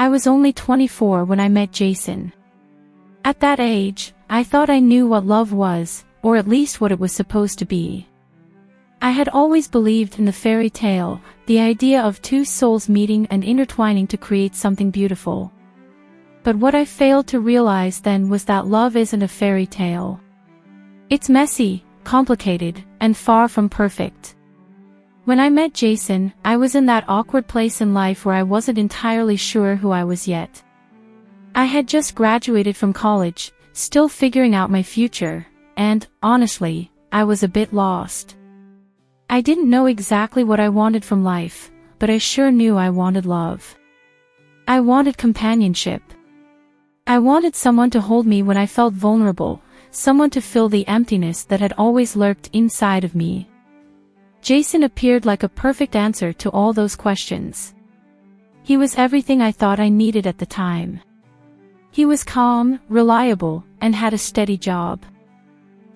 I was only 24 when I met Jason. At that age, I thought I knew what love was, or at least what it was supposed to be. I had always believed in the fairy tale, the idea of two souls meeting and intertwining to create something beautiful. But what I failed to realize then was that love isn't a fairy tale. It's messy, complicated, and far from perfect. When I met Jason, I was in that awkward place in life where I wasn't entirely sure who I was yet. I had just graduated from college, still figuring out my future, and, honestly, I was a bit lost. I didn't know exactly what I wanted from life, but I sure knew I wanted love. I wanted companionship. I wanted someone to hold me when I felt vulnerable, someone to fill the emptiness that had always lurked inside of me. Jason appeared like a perfect answer to all those questions. He was everything I thought I needed at the time. He was calm, reliable, and had a steady job.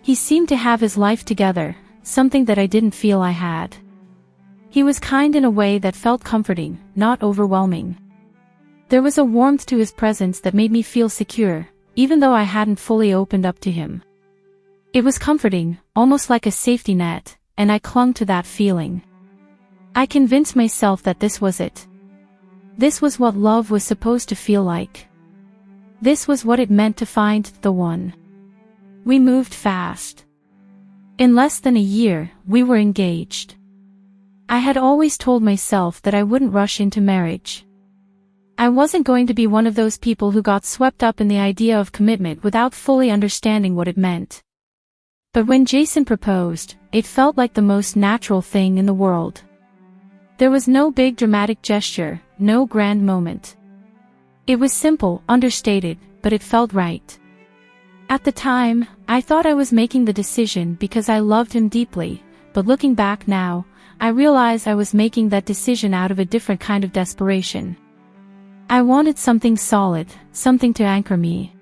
He seemed to have his life together, something that I didn't feel I had. He was kind in a way that felt comforting, not overwhelming. There was a warmth to his presence that made me feel secure, even though I hadn't fully opened up to him. It was comforting, almost like a safety net, and I clung to that feeling. I convinced myself that this was it. This was what love was supposed to feel like. This was what it meant to find the one. We moved fast. In less than a year, we were engaged. I had always told myself that I wouldn't rush into marriage. I wasn't going to be one of those people who got swept up in the idea of commitment without fully understanding what it meant. But when Jason proposed, it felt like the most natural thing in the world. There was no big dramatic gesture, no grand moment. It was simple, understated, but it felt right. At the time, I thought I was making the decision because I loved him deeply, but looking back now, I realize I was making that decision out of a different kind of desperation. I wanted something solid, something to anchor me.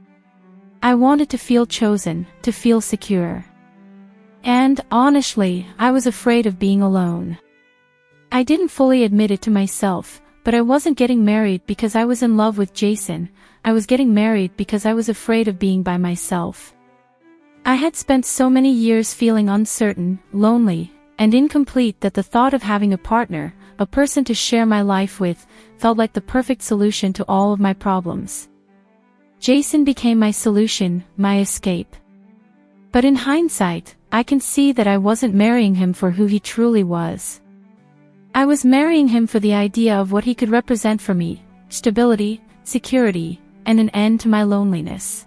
I wanted to feel chosen, to feel secure. And, honestly, I was afraid of being alone. I didn't fully admit it to myself, but I wasn't getting married because I was in love with Jason. I was getting married because I was afraid of being by myself. I had spent so many years feeling uncertain, lonely, and incomplete that the thought of having a partner, a person to share my life with, felt like the perfect solution to all of my problems. Jason became my solution, my escape. But in hindsight, I can see that I wasn't marrying him for who he truly was. I was marrying him for the idea of what he could represent for me: stability, security, and an end to my loneliness.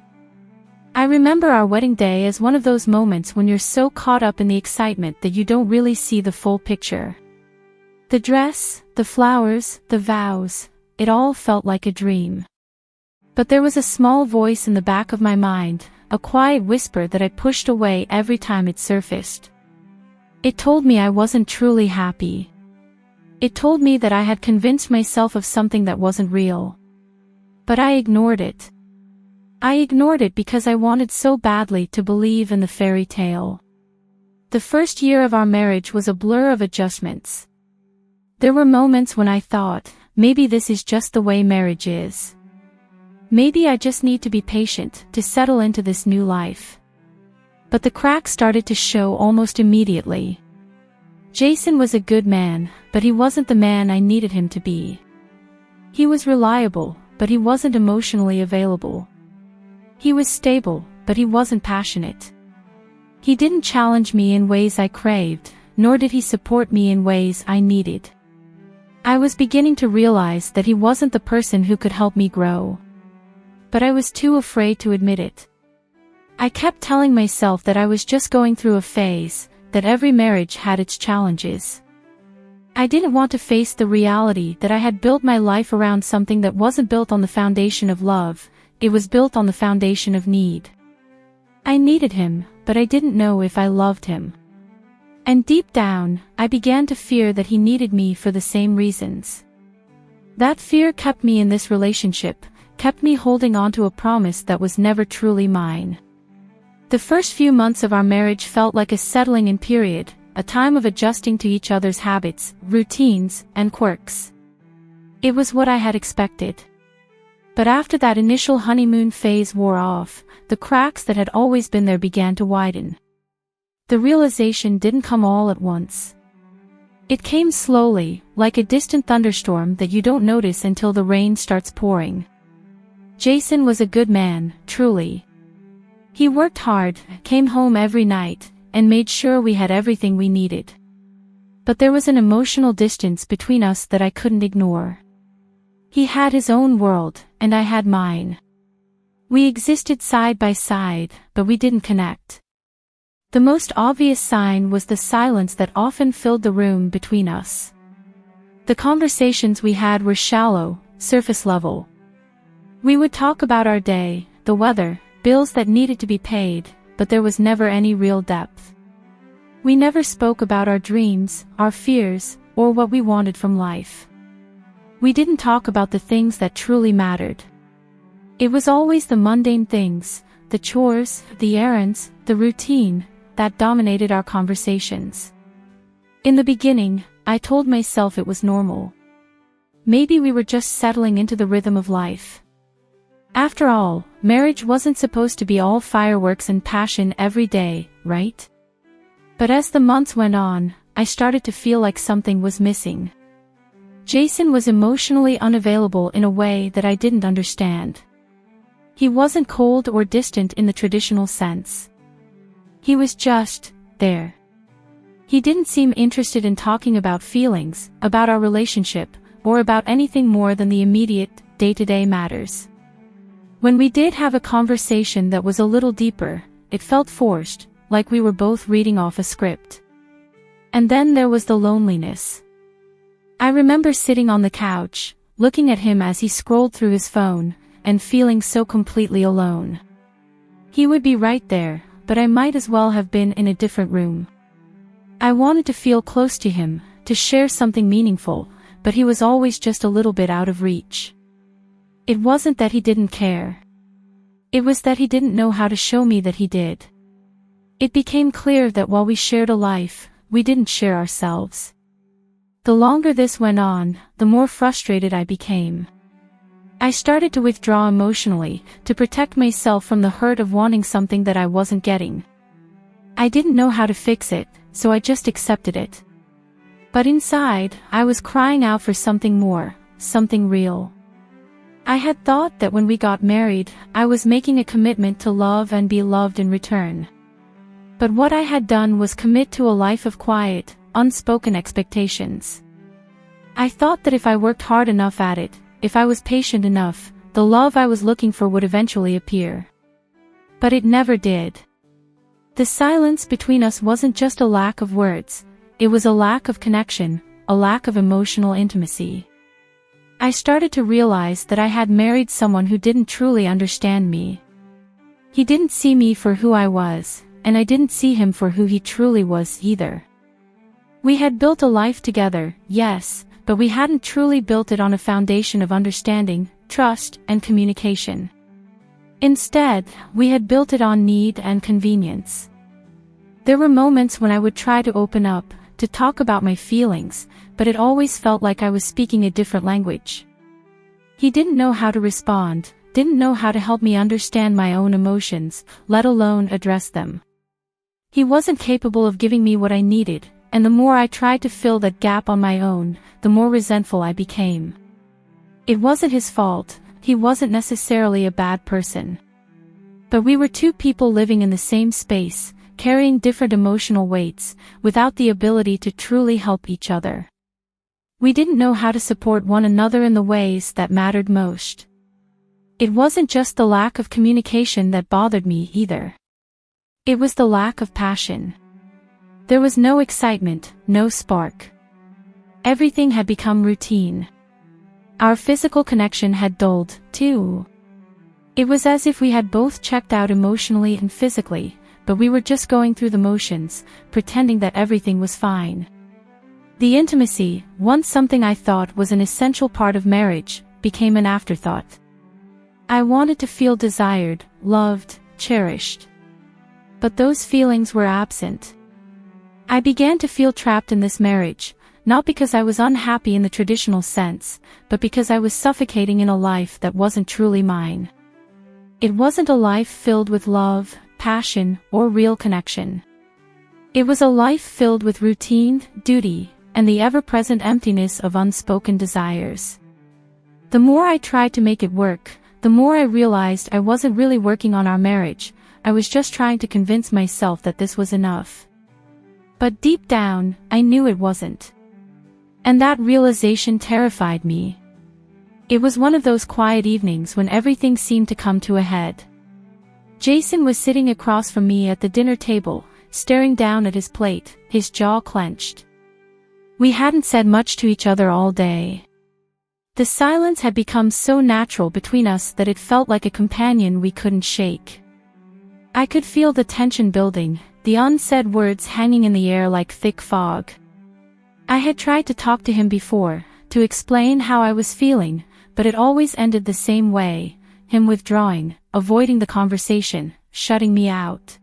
I remember our wedding day as one of those moments when you're so caught up in the excitement that you don't really see the full picture. The dress, the flowers, the vows, it all felt like a dream. But there was a small voice in the back of my mind, a quiet whisper that I pushed away every time it surfaced. It told me I wasn't truly happy. It told me that I had convinced myself of something that wasn't real. But I ignored it. I ignored it because I wanted so badly to believe in the fairy tale. The first year of our marriage was a blur of adjustments. There were moments when I thought, maybe this is just the way marriage is. Maybe I just need to be patient to settle into this new life. But the cracks started to show almost immediately. Jason was a good man, but he wasn't the man I needed him to be. He was reliable, but he wasn't emotionally available. He was stable, but he wasn't passionate. He didn't challenge me in ways I craved, nor did he support me in ways I needed. I was beginning to realize that he wasn't the person who could help me grow. But I was too afraid to admit it. I kept telling myself that I was just going through a phase, that every marriage had its challenges. I didn't want to face the reality that I had built my life around something that wasn't built on the foundation of love, it was built on the foundation of need. I needed him, but I didn't know if I loved him. And deep down, I began to fear that he needed me for the same reasons. That fear kept me in this relationship, kept me holding on to a promise that was never truly mine. The first few months of our marriage felt like a settling-in period, a time of adjusting to each other's habits, routines, and quirks. It was what I had expected. But after that initial honeymoon phase wore off, the cracks that had always been there began to widen. The realization didn't come all at once. It came slowly, like a distant thunderstorm that you don't notice until the rain starts pouring. Jason was a good man, truly. He worked hard, came home every night, and made sure we had everything we needed. But there was an emotional distance between us that I couldn't ignore. He had his own world, and I had mine. We existed side by side, but we didn't connect. The most obvious sign was the silence that often filled the room between us. The conversations we had were shallow, surface level. We would talk about our day, the weather, bills that needed to be paid, but there was never any real depth. We never spoke about our dreams, our fears, or what we wanted from life. We didn't talk about the things that truly mattered. It was always the mundane things, the chores, the errands, the routine, that dominated our conversations. In the beginning, I told myself it was normal. Maybe we were just settling into the rhythm of life. After all, marriage wasn't supposed to be all fireworks and passion every day, right? But as the months went on, I started to feel like something was missing. Jason was emotionally unavailable in a way that I didn't understand. He wasn't cold or distant in the traditional sense. He was just there. He didn't seem interested in talking about feelings, about our relationship, or about anything more than the immediate, day-to-day matters. When we did have a conversation that was a little deeper, it felt forced, like we were both reading off a script. And then there was the loneliness. I remember sitting on the couch, looking at him as he scrolled through his phone, and feeling so completely alone. He would be right there, but I might as well have been in a different room. I wanted to feel close to him, to share something meaningful, but he was always just a little bit out of reach. It wasn't that he didn't care. It was that he didn't know how to show me that he did. It became clear that while we shared a life, we didn't share ourselves. The longer this went on, the more frustrated I became. I started to withdraw emotionally, to protect myself from the hurt of wanting something that I wasn't getting. I didn't know how to fix it, so I just accepted it. But inside, I was crying out for something more, something real. I had thought that when we got married, I was making a commitment to love and be loved in return. But what I had done was commit to a life of quiet, unspoken expectations. I thought that if I worked hard enough at it, if I was patient enough, the love I was looking for would eventually appear. But it never did. The silence between us wasn't just a lack of words, it was a lack of connection, a lack of emotional intimacy. I started to realize that I had married someone who didn't truly understand me. He didn't see me for who I was, and I didn't see him for who he truly was either. We had built a life together, yes, but we hadn't truly built it on a foundation of understanding, trust, and communication. Instead, we had built it on need and convenience. There were moments when I would try to open up, to talk about my feelings, but it always felt like I was speaking a different language. He didn't know how to respond, didn't know how to help me understand my own emotions, let alone address them. He wasn't capable of giving me what I needed, and the more I tried to fill that gap on my own, the more resentful I became. It wasn't his fault, he wasn't necessarily a bad person. But we were two people living in the same space, carrying different emotional weights, without the ability to truly help each other. We didn't know how to support one another in the ways that mattered most. It wasn't just the lack of communication that bothered me either. It was the lack of passion. There was no excitement, no spark. Everything had become routine. Our physical connection had dulled, too. It was as if we had both checked out emotionally and physically, but we were just going through the motions, pretending that everything was fine. The intimacy, once something I thought was an essential part of marriage, became an afterthought. I wanted to feel desired, loved, cherished. But those feelings were absent. I began to feel trapped in this marriage, not because I was unhappy in the traditional sense, but because I was suffocating in a life that wasn't truly mine. It wasn't a life filled with love, passion, or real connection. It was a life filled with routine, duty, and the ever-present emptiness of unspoken desires. The more I tried to make it work, the more I realized I wasn't really working on our marriage. I was just trying to convince myself that this was enough. But deep down, I knew it wasn't. And that realization terrified me. It was one of those quiet evenings when everything seemed to come to a head. Jason was sitting across from me at the dinner table, staring down at his plate, his jaw clenched. We hadn't said much to each other all day. The silence had become so natural between us that it felt like a companion we couldn't shake. I could feel the tension building, the unsaid words hanging in the air like thick fog. I had tried to talk to him before, to explain how I was feeling, but it always ended the same way, him withdrawing, avoiding the conversation, shutting me out.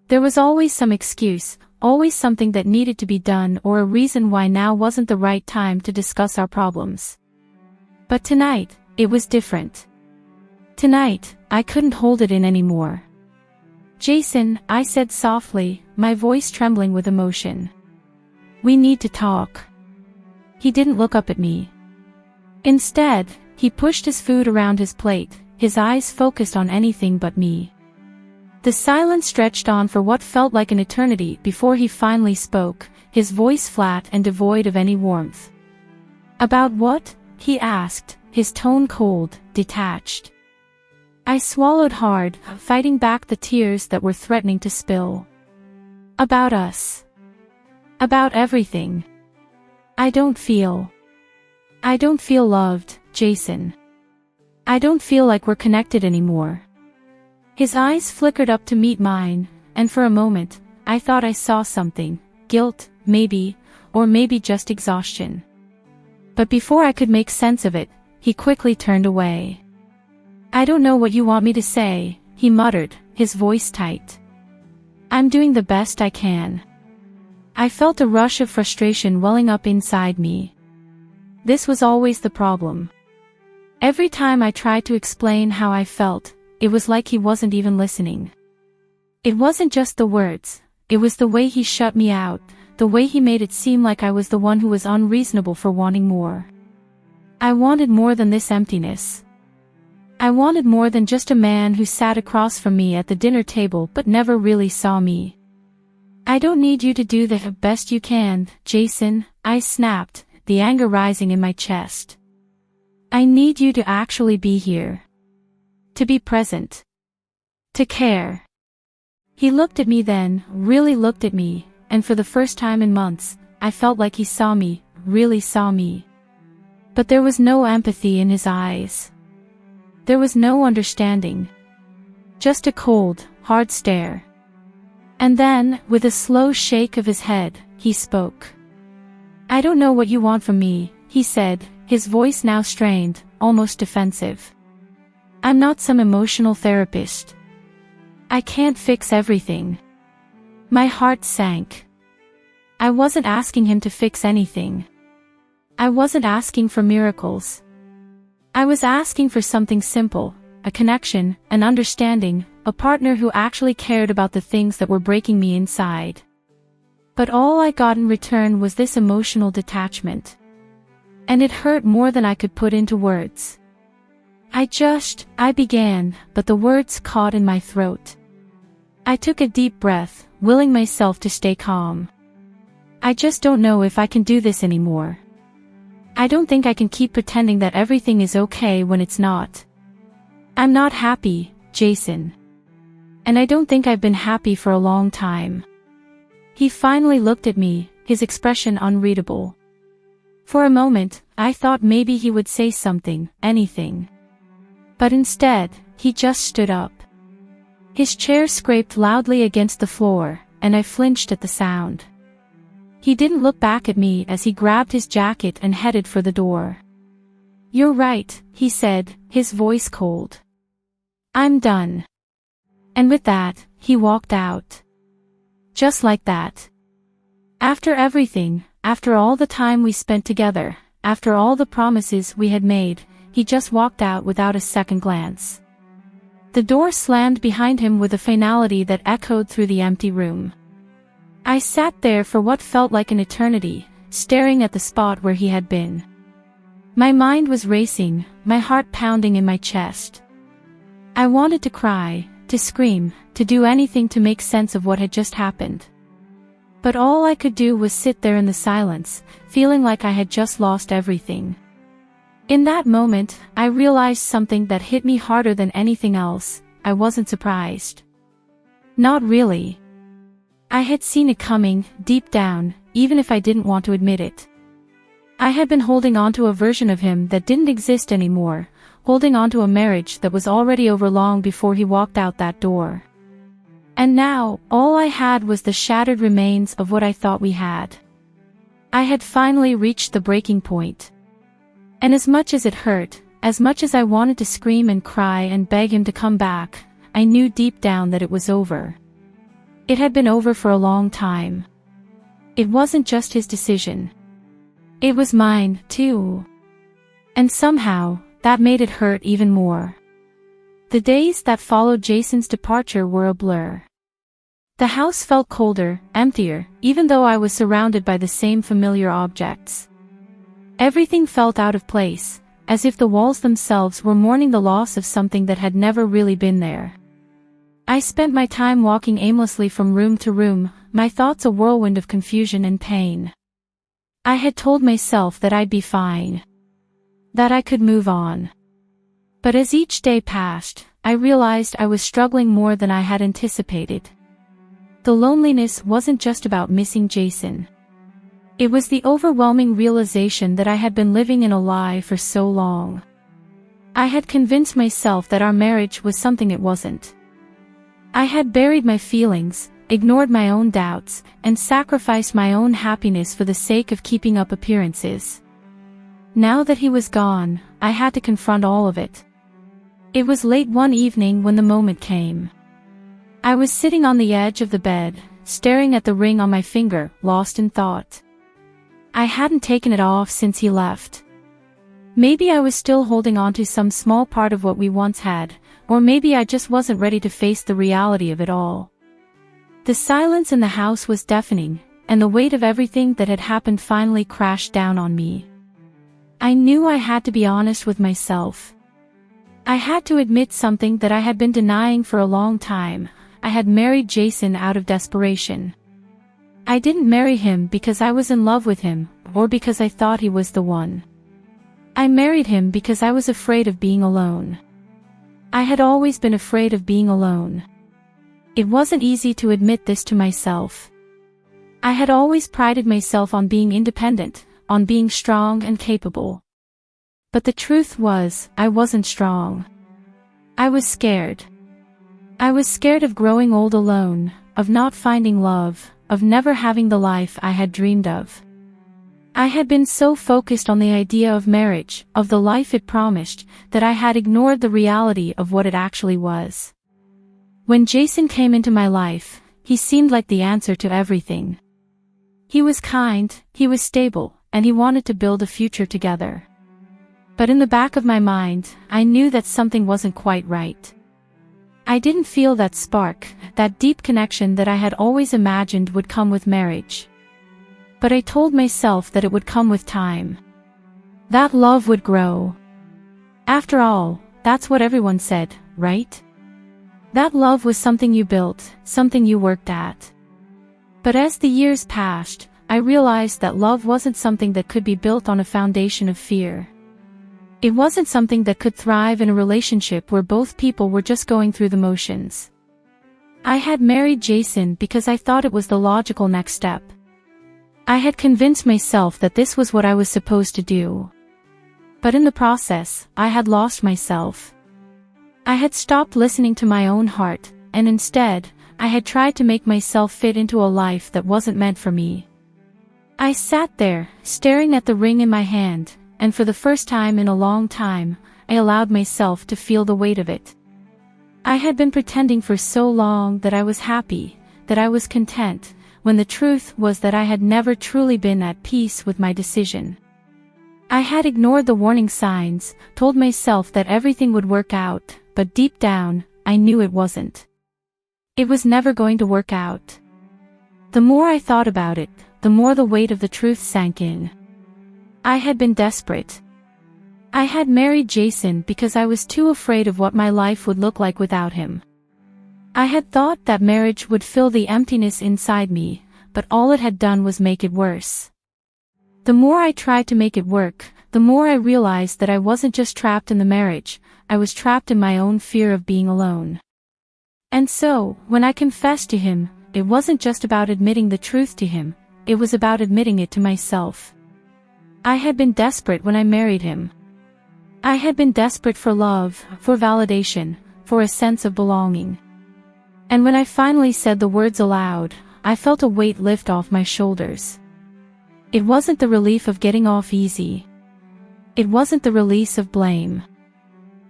There was always some excuse, always something that needed to be done or a reason why now wasn't the right time to discuss our problems. But tonight, it was different. Tonight, I couldn't hold it in anymore. Jason, I said softly, my voice trembling with emotion. We need to talk. He didn't look up at me. Instead, he pushed his food around his plate, his eyes focused on anything but me. The silence stretched on for what felt like an eternity before he finally spoke, his voice flat and devoid of any warmth. About what? He asked, his tone cold, detached. I swallowed hard, fighting back the tears that were threatening to spill. About us. About everything. I don't feel loved, Jason. I don't feel like we're connected anymore. His eyes flickered up to meet mine, and for a moment, I thought I saw something, guilt, maybe, or maybe just exhaustion. But before I could make sense of it, he quickly turned away. I don't know what you want me to say, he muttered, his voice tight. I'm doing the best I can. I felt a rush of frustration welling up inside me. This was always the problem. Every time I tried to explain how I felt, it was like he wasn't even listening. It wasn't just the words, it was the way he shut me out, the way he made it seem like I was the one who was unreasonable for wanting more. I wanted more than this emptiness. I wanted more than just a man who sat across from me at the dinner table but never really saw me. I don't need you to do the best you can, Jason, I snapped, the anger rising in my chest. I need you to actually be here. To be present. To care. He looked at me then, really looked at me, and for the first time in months, I felt like he saw me, really saw me. But there was no empathy in his eyes. There was no understanding. Just a cold, hard stare. And then, with a slow shake of his head, he spoke. I don't know what you want from me, he said, his voice now strained, almost defensive. I'm not some emotional therapist. I can't fix everything. My heart sank. I wasn't asking him to fix anything. I wasn't asking for miracles. I was asking for something simple, a connection, an understanding, a partner who actually cared about the things that were breaking me inside. But all I got in return was this emotional detachment. And it hurt more than I could put into words. I began, but the words caught in my throat. I took a deep breath, willing myself to stay calm. I just don't know if I can do this anymore. I don't think I can keep pretending that everything is okay when it's not. I'm not happy, Jason. And I don't think I've been happy for a long time. He finally looked at me, his expression unreadable. For a moment, I thought maybe he would say something, anything. But instead, he just stood up. His chair scraped loudly against the floor, and I flinched at the sound. He didn't look back at me as he grabbed his jacket and headed for the door. You're right, he said, his voice cold. I'm done. And with that, he walked out. Just like that. After everything, after all the time we spent together, after all the promises we had made, he just walked out without a second glance. The door slammed behind him with a finality that echoed through the empty room. I sat there for what felt like an eternity, staring at the spot where he had been. My mind was racing, my heart pounding in my chest. I wanted to cry, to scream, to do anything to make sense of what had just happened. But all I could do was sit there in the silence, feeling like I had just lost everything. In that moment, I realized something that hit me harder than anything else. I wasn't surprised. Not really. I had seen it coming, deep down, even if I didn't want to admit it. I had been holding on to a version of him that didn't exist anymore, holding on to a marriage that was already over long before he walked out that door. And now, all I had was the shattered remains of what I thought we had. I had finally reached the breaking point. And as much as it hurt, as much as I wanted to scream and cry and beg him to come back, I knew deep down that it was over. It had been over for a long time. It wasn't just his decision. It was mine, too. And somehow, that made it hurt even more. The days that followed Jason's departure were a blur. The house felt colder, emptier, even though I was surrounded by the same familiar objects. Everything felt out of place, as if the walls themselves were mourning the loss of something that had never really been there. I spent my time walking aimlessly from room to room, my thoughts a whirlwind of confusion and pain. I had told myself that I'd be fine. That I could move on. But as each day passed, I realized I was struggling more than I had anticipated. The loneliness wasn't just about missing Jason. It was the overwhelming realization that I had been living in a lie for so long. I had convinced myself that our marriage was something it wasn't. I had buried my feelings, ignored my own doubts, and sacrificed my own happiness for the sake of keeping up appearances. Now that he was gone, I had to confront all of it. It was late one evening when the moment came. I was sitting on the edge of the bed, staring at the ring on my finger, lost in thought. I hadn't taken it off since he left. Maybe I was still holding on to some small part of what we once had, or maybe I just wasn't ready to face the reality of it all. The silence in the house was deafening, and the weight of everything that had happened finally crashed down on me. I knew I had to be honest with myself. I had to admit something that I had been denying for a long time. I had married Jason out of desperation. I didn't marry him because I was in love with him, or because I thought he was the one. I married him because I was afraid of being alone. I had always been afraid of being alone. It wasn't easy to admit this to myself. I had always prided myself on being independent, on being strong and capable. But the truth was, I wasn't strong. I was scared. I was scared of growing old alone, of not finding love, of never having the life I had dreamed of. I had been so focused on the idea of marriage, of the life it promised, that I had ignored the reality of what it actually was. When Jason came into my life, he seemed like the answer to everything. He was kind, he was stable, and he wanted to build a future together. But in the back of my mind, I knew that something wasn't quite right. I didn't feel that spark, that deep connection that I had always imagined would come with marriage. But I told myself that it would come with time. That love would grow. After all, that's what everyone said, right? That love was something you built, something you worked at. But as the years passed, I realized that love wasn't something that could be built on a foundation of fear. It wasn't something that could thrive in a relationship where both people were just going through the motions. I had married Jason because I thought it was the logical next step. I had convinced myself that this was what I was supposed to do. But in the process, I had lost myself. I had stopped listening to my own heart, and instead, I had tried to make myself fit into a life that wasn't meant for me. I sat there, staring at the ring in my hand, and for the first time in a long time, I allowed myself to feel the weight of it. I had been pretending for so long that I was happy, that I was content, when the truth was that I had never truly been at peace with my decision. I had ignored the warning signs, told myself that everything would work out, but deep down, I knew it wasn't. It was never going to work out. The more I thought about it, the more the weight of the truth sank in. I had been desperate. I had married Jason because I was too afraid of what my life would look like without him. I had thought that marriage would fill the emptiness inside me, but all it had done was make it worse. The more I tried to make it work, the more I realized that I wasn't just trapped in the marriage, I was trapped in my own fear of being alone. And so, when I confessed to him, it wasn't just about admitting the truth to him, it was about admitting it to myself. I had been desperate when I married him. I had been desperate for love, for validation, for a sense of belonging. And when I finally said the words aloud, I felt a weight lift off my shoulders. It wasn't the relief of getting off easy. It wasn't the release of blame.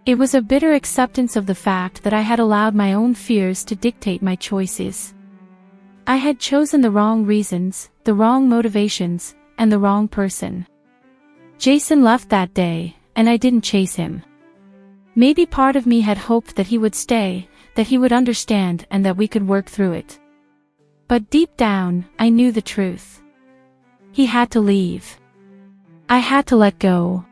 It was a bitter acceptance of the fact that I had allowed my own fears to dictate my choices. I had chosen the wrong reasons, the wrong motivations, and the wrong person. Jason left that day, and I didn't chase him. Maybe part of me had hoped that he would stay, that he would understand and that we could work through it. But deep down, I knew the truth. He had to leave. I had to let go.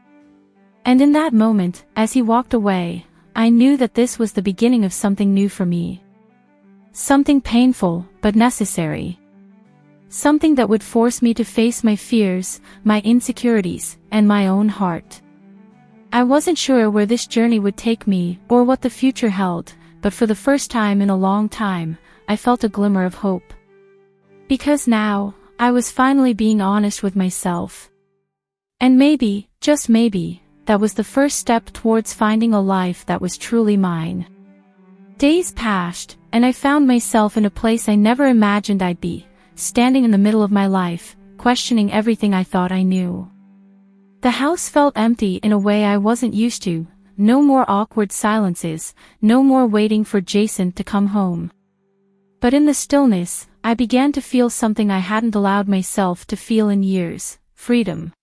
And in that moment, as he walked away, I knew that this was the beginning of something new for me. Something painful, but necessary. Something that would force me to face my fears, my insecurities, and my own heart. I wasn't sure where this journey would take me, or what the future held, but for the first time in a long time, I felt a glimmer of hope. Because now, I was finally being honest with myself. And maybe, just maybe, that was the first step towards finding a life that was truly mine. Days passed, and I found myself in a place I never imagined I'd be, standing in the middle of my life, questioning everything I thought I knew. The house felt empty in a way I wasn't used to, no more awkward silences, no more waiting for Jason to come home. But in the stillness, I began to feel something I hadn't allowed myself to feel in years: freedom.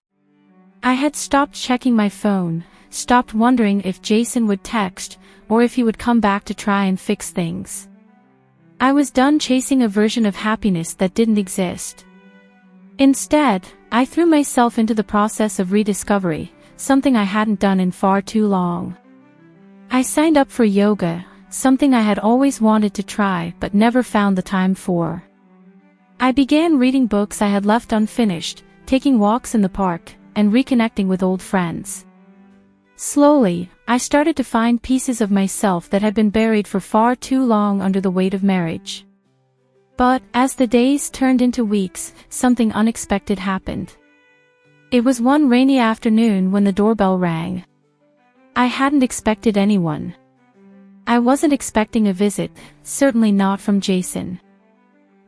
I had stopped checking my phone, stopped wondering if Jason would text, or if he would come back to try and fix things. I was done chasing a version of happiness that didn't exist. Instead, I threw myself into the process of rediscovery, something I hadn't done in far too long. I signed up for yoga, something I had always wanted to try but never found the time for. I began reading books I had left unfinished, taking walks in the park, and reconnecting with old friends. Slowly, I started to find pieces of myself that had been buried for far too long under the weight of marriage. But, as the days turned into weeks, something unexpected happened. It was one rainy afternoon when the doorbell rang. I hadn't expected anyone. I wasn't expecting a visit, certainly not from Jason.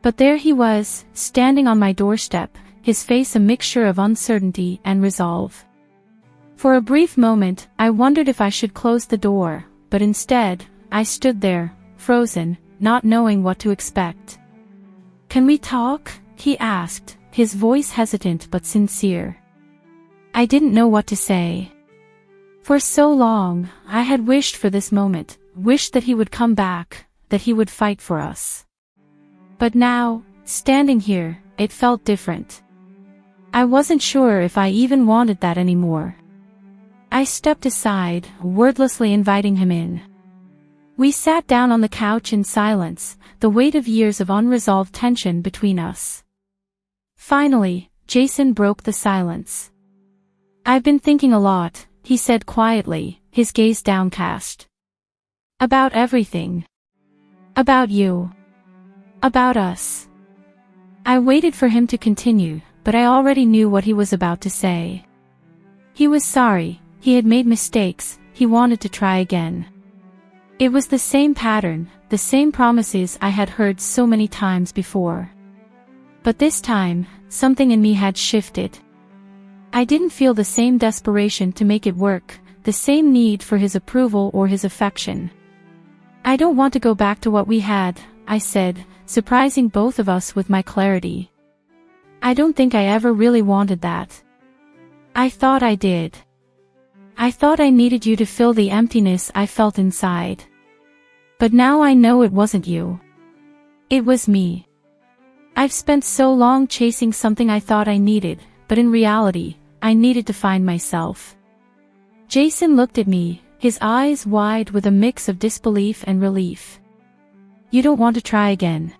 But there he was, standing on my doorstep, his face a mixture of uncertainty and resolve. For a brief moment, I wondered if I should close the door, but instead, I stood there, frozen, not knowing what to expect. "Can we talk?" he asked, his voice hesitant but sincere. I didn't know what to say. For so long, I had wished for this moment, wished that he would come back, that he would fight for us. But now, standing here, it felt different. I wasn't sure if I even wanted that anymore. I stepped aside, wordlessly inviting him in. We sat down on the couch in silence, the weight of years of unresolved tension between us. Finally, Jason broke the silence. "I've been thinking a lot," he said quietly, his gaze downcast. "About everything. About you. About us." I waited for him to continue, but I already knew what he was about to say. He was sorry, he had made mistakes, he wanted to try again. It was the same pattern, the same promises I had heard so many times before. But this time, something in me had shifted. I didn't feel the same desperation to make it work, the same need for his approval or his affection. "I don't want to go back to what we had," I said, surprising both of us with my clarity. I don't think I ever really wanted that. I thought I did. I thought I needed you to fill the emptiness I felt inside. But now I know it wasn't you. It was me. I've spent so long chasing something I thought I needed, but in reality, I needed to find myself. Jason looked at me, his eyes wide with a mix of disbelief and relief. You don't want to try again?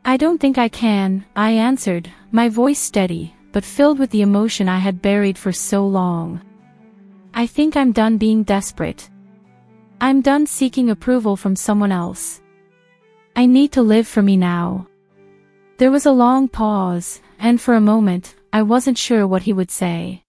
I don't think I can, I answered, my voice steady, but filled with the emotion I had buried for so long. I think I'm done being desperate. I'm done seeking approval from someone else. I need to live for me now. There was a long pause, and for a moment, I wasn't sure what he would say.